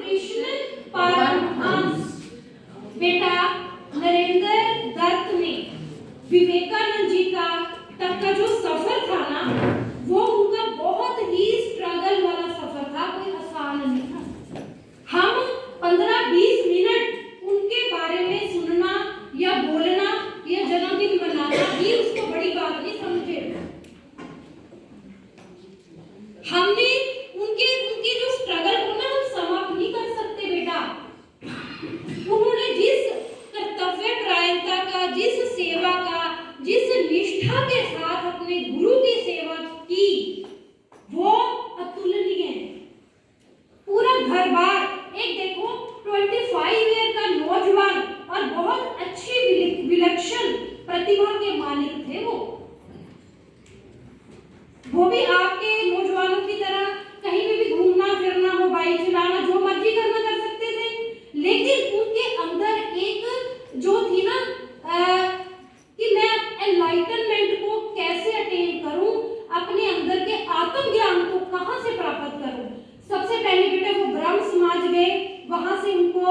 रामकृष्ण परमहंस। बेटा नरेंद्र दत्त ने विवेकानंद जी का तब का जो सफर था ना, वो उनका बहुत ही स्ट्रगल वाला सफर था, कोई आसान नहीं था। हम 15-20 मिनट उनके बारे में सुनना या बोलना या जन्मदिन मनाना भी उसको बड़ी बात नहीं समझे। हमने उनके जो स्ट्रगल को ना हम समाप्त नहीं कर सकते बेटा। उन्होंने जिस कर्तव्य परायणता का, जिस सेवा का, जिस निष्ठा के साथ अपने गुरु की सेवा की, वो अतुलनीय है। पूरा घर बार एक देखो 25 ईयर का नौजवान और बहुत अच्छी विलक्षण प्रतिभा के मालिक थे वो भी आपके नौजवानों की तरह कहीं भी घूमना फिरना, मोबाइल चलाना, जो मर्जी करना कर सकते थे। लेकिन उनके अंदर एक जो थी ना कि मैं एनलाइटनमेंट को कैसे अटेन करूं, अपने अंदर के आत्मज्ञान को कहां से प्राप्त करूं। सबसे पहले बेटा वो ब्रह्म समाज गए, वहां से उनको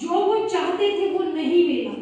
जो वो चाहते थे वो नहीं मिला।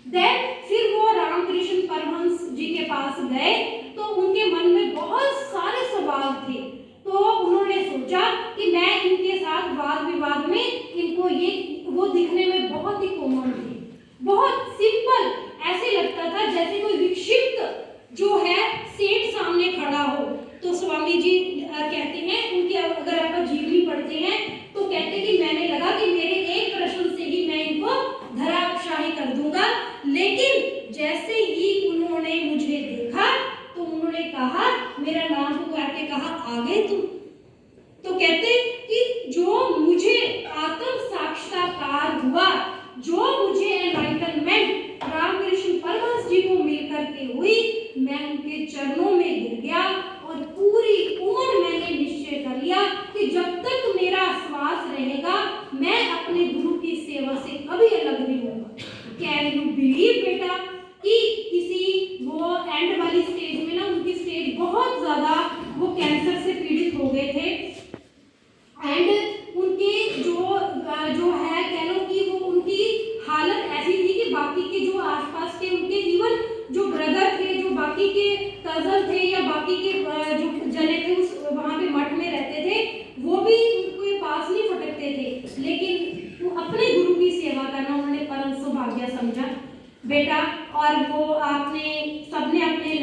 देन फिर वो रामकृष्ण परमहंस जी के पास गए, तो उनके मन में बहुत सारे सवाल थे। तो उन्होंने सोचा कि मैं इनके साथ वाद विवाद में, इनको ये वो दिखने में बहुत ही कोमल थे, बहुत सिंपल, ऐसे लगता था जैसे कोई विक्षिप्त जो है सेठ सामने खड़ा हो। तो स्वामी जी कहते हैं, उनके अगर आप जीवनी पढ़ते हैं तो कहते कि मैंने लगा कि मेरे एक प्रश्न से ही मैं इनको धराशाही कर दूंगा। लेकिन जैसे ही उन्होंने मुझे देखा तो उन्होंने कहा, मेरा नाम पुकार के कहा, आ गए तुम? तो कहते कि जो मुझे आत्म साक्षात्कार हुआ, जो मुझे एनलाइटनमेंट रामकृष्ण परमहंस जी को मिलकर के हुई, मैं उनके चरणों में गिर गया और पूरी उम्र मैंने निश्चय कर लिया कि जब तक मेरा श्वास रहेगा मैं अपने गुरु की सेवा से कभी अलग नहीं होगा। कैन यू बिलीव बेटा कि किसी वो एंड वाली स्टेज में ना, उनकी स्टेज बहुत ज्यादा, वो कैंसर से पीड़ित हो गए थे एंड उनके जो है कह लो कि वो उनकी हालत ऐसी थी कि बाकी के जो आसपास के उनके इवन जो ब्रदर थे, जो बाकी के कजन थे या बाकी के जो जने थे उस वहां पे मठ में रहते थे, वो भी उनके पास नहीं फटकते थे। लेकिन वो अपने गुरु की सेवा करना उन्होंने परम सौभाग्य समझा बेटा। और वो आपने सबने अपने